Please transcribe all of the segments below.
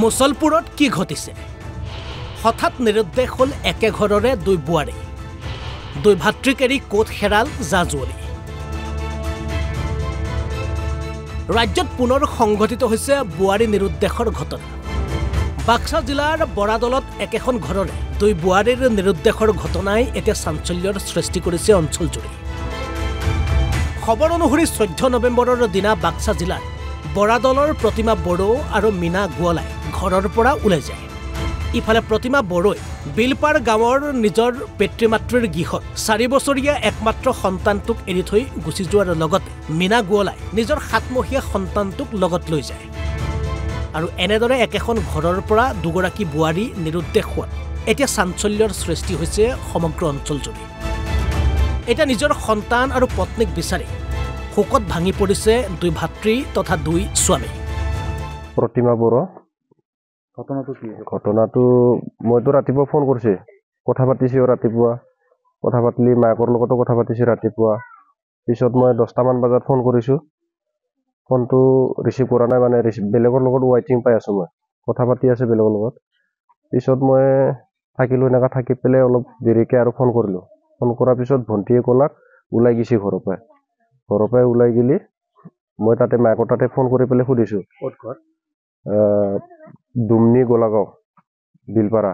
মুছলপুৰত কি ঘটিছে হঠাৎ নিৰুদ্দেশ হল একে ঘৰৰে দুই বুৱাৰী দুই ভাতৃক এৰি কোট হেৰাল জাজুৱলী ৰাজ্যত পুনৰ সংঘটিত হৈছে বুৱাৰী নিৰুদ্দেশৰ ঘটনা বাক্সা জিলাৰ বৰাদলত একেখন ঘৰৰে দুই বুৱাৰীৰ নিৰুদ্দেশৰ ঘটনাই এতিয়া চাঞ্চল্যৰ সৃষ্টি কৰিছে অঞ্চলজুৰি খবৰ অনুসৰি 14 নৱেম্বৰৰ দিনা বাক্সা জিলাৰ বৰাদলৰ প্ৰতিমা বড়ো আৰু মীনা গোৱালাই ঘৰৰ পৰা ওলাই যায় ইফালে প্ৰতিমা বড়োই বিলপাৰ গাঁৱৰ নিজৰ পিতৃ-মাতৃৰ গৃহত 4 বছৰীয়া একমাত্ৰ সন্তানটোক এৰি থৈ গুচি যোৱাৰ লগতে মীনা গোৱালাই নিজৰ 7মহীয়া সন্তানটোক লগত লৈ যায় আৰু এনেদৰে একেখন ঘৰৰ পৰা দুগৰাকী বুৱাৰী নিৰুদ্দেশ হোৱাত এতিয়া চাঞ্চল্যৰ সৃষ্টি হৈছে সমগ্ৰ অঞ্চলজুৰি এটা নিজৰ সন্তান আৰু পত্নীক বিচাৰি শোকত ভাঙি পৰিছে দুই ভাতৃ তথা দুই স্বামী প্ৰতিমা বড়ো ঘটনাটো মইতো ৰাতিপুৱা ফোন কৰিছে কথা পাতিছোঁ ৰাতিপুৱা কথা পাতিলি মাকৰ লগতো কথা পাতিছোঁ ৰাতিপুৱা পিছত মই 10টা মান বজাত ফোন কৰিছোঁ ফোনটো ৰিচিভ কৰা নাই মানে বেলেগৰ লগত ৱাইটিং পাই আছোঁ মই কথা পাতি আছে বেলেগৰ লগত পিছত মই থাকিলোঁ এনেকৈ থাকি পেলাই অলপ দেৰিকৈ আৰু ফোন কৰিলোঁ ফোন কৰাৰ পিছত ভণ্টিয়ে ক'লাক ওলাই গৈছে ঘৰৰ পৰাই ওলাই গেলি মই তাতে মাকৰ তাতে ফোন কৰি পেলাই সুধিছোঁ ক'ত ঘৰ দুমনি গোলাগাঁও বিলপাৰা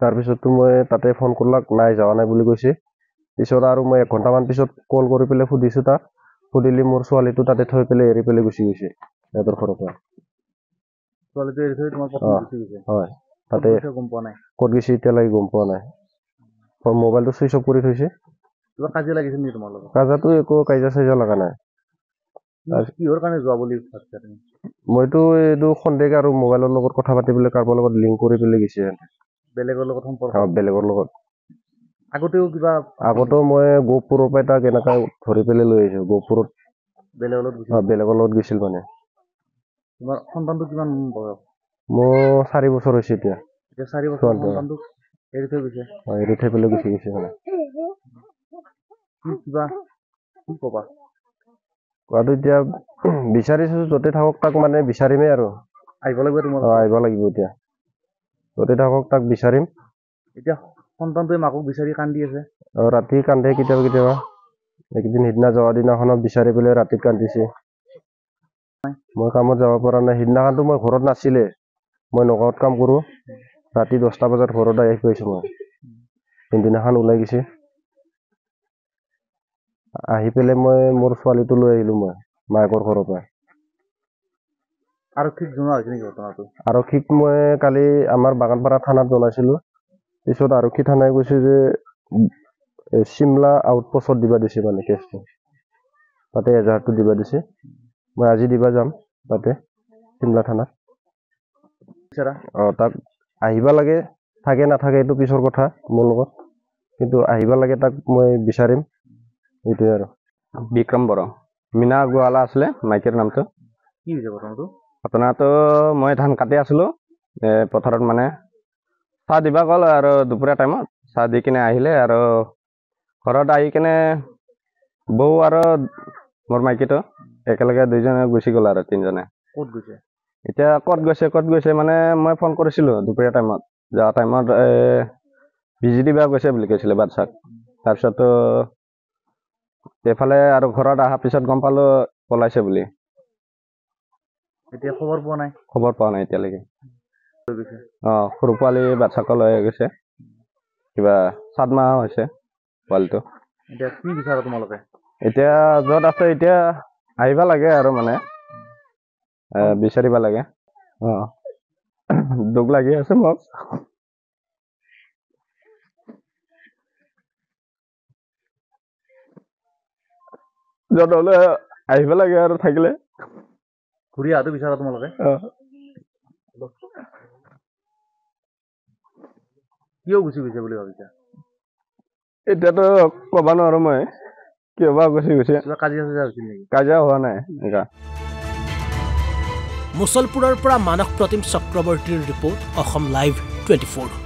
তাৰপিছততো মই তাতে ফোন কৰলাক নাই যোৱা নাই বুলি কৈছে পিছত আৰু মই 1 ঘণ্টামান পিছত কল কৰি পেলাই সুধিছোঁ তাক সুধিলি মোৰ ছোৱালীটো তাতে থৈ পেলাই এৰি পেলাই গুচি গৈছে সিহঁতৰ ঘৰৰ পৰা ছোৱালীটো এৰি থৈ তোমাৰ পত্নী গুচি গৈছে হয় তাতে গম পোৱা নাই ক'ত গৈছে এতিয়ালৈকে গম পোৱা নাই মোবাইলটো ছুইচ অফ কৰি থৈছে কিবা কাজিয়া লাগিছিল নেকি তোমাৰ লগত কাজিয়াটো একো কাজিয়া লগা নাই কিহৰ কাৰণে যোৱা বুলি ভাবিছা তুমি মইতো এইটো সন্দেহ আৰু মোবাইলৰ লগত কথা পাতি পেলাই কাৰোবাৰ লগত লিংক কৰি পেলাই গৈছে বেলেগৰ লগত সম্পৰ্ক বেলেগৰ লগত আগতেও কিবা আগতেও মই গহপুৰৰ পৰা তাক এনেকৈ ধৰি পেলাই লৈ আহিছোঁ গহপুৰত বেলেগৰ লগত গৈছিল মানে তোমাৰ সন্তানটো কিমান বয়স মোৰ 4 বছৰ হৈছে এতিয়া 4 বছৰ সন্তানটো এৰি থৈ গৈছে এৰি থৈ পেলাই গুচি গৈছে মানে কিবা কি ক'বা কোৱাটো এতিয়া বিচাৰিছোঁ য'তে থাকক তাক মানে বিচাৰিমেই আৰু আহিব লাগিব তোমাৰ আহিব লাগিব এতিয়া য'তে থাকক তাক বিচাৰিম এতিয়া সন্তানটোৱে মাকক বিচাৰি কান্দি আছে ৰাতি কান্দে কেতিয়াবা একদিন সিদিনা যোৱা দিনাখনত বিচাৰি পেলাই ৰাতিত কান্দিছে মই কামত যাব পৰা নাই সিদিনাখনতো মই ঘৰত নাছিলে মই নগাঁৱত কাম কৰোঁ ৰাতি 10টা বজাত ঘৰত আহি পাইছোঁ মই যোনদিনাখন ওলাই গৈছে আহি পেলাই মই মোৰ ছোৱালীটো লৈ আহিলোঁ মই মাকৰ ঘৰৰ পৰা আৰক্ষীক জনোৱা হৈছে নেকি ঘটনাটো আৰক্ষীক মই কালি আমাৰ বাগানপাৰা থানাত জনাইছিলোঁ পিছত আৰক্ষী থানাই কৈছে যে চিমলা আউটপোষ্টত দিবা দিছে মানে কেছটো তাতে এজাহাৰটো দিবা দিছে মই আজি দিবা যাম তাতে চিমলা থানাত তাক আহিবা লাগে থাকে নাথাকে এইটো পিছৰ কথা মোৰ লগত কিন্তু আহিবা লাগে তাক মই বিচাৰিম এইটোৱে আৰু বিক্ৰম বড়ো মীনা গোৱালা আছিলে মাইকীৰ নামটো কি হৈছে ঘটনাটো মই ধান কাটি আছিলোঁ পথাৰত মানে চাহ দিবা গ'ল আৰু দুপৰীয়া টাইমত চাহ দি কিনে আহিলে আৰু ঘৰত আহি কিনে বৌ আৰু মোৰ মাইকীটো একেলগে দুইজনে গুচি গ'ল আৰু তিনিজনে ক'ত গৈছে এতিয়া ক'ত গৈছে মানে মই ফোন কৰিছিলোঁ দুপৰীয়া টাইমত যোৱা টাইমত বিজি দিবা গৈছে বুলি কৈছিলে বাচ্চাক তাৰপিছতো এইফালে আৰু ঘৰত অহাৰ পিছত গম পালোঁ পলাইছে বুলি এতিয়া খবৰ পোৱা নাই এতিয়ালৈকে সৰু পোৱালি বাচ্চাকো লৈ গৈছে কিবা 7 মাহ হৈছে পোৱালিটো এতিয়া কি বিচাৰা তোমালোকে এতিয়া য'ত আছে এতিয়া আহিবা লাগে আৰু মানে বিচাৰিবা লাগে দুখ লাগি আছে মোক য'ত হ'লে আহিব লাগে আৰু থাকিলে ঘূৰি অহাটো বিচাৰা তোমালোকে কিয় গুচি গৈছে বুলি ভাবিছা এতিয়াতো ক'ব নোৱাৰো মই কিয় বা গুচি গৈছে কাজিয়া হৈছিল নেকি কাজিয়া হোৱা নাই মুছলপুৰৰ পৰা মানস প্ৰতিম চক্ৰৱৰ্তীৰ ৰিপৰ্ট অসম লাইভ 24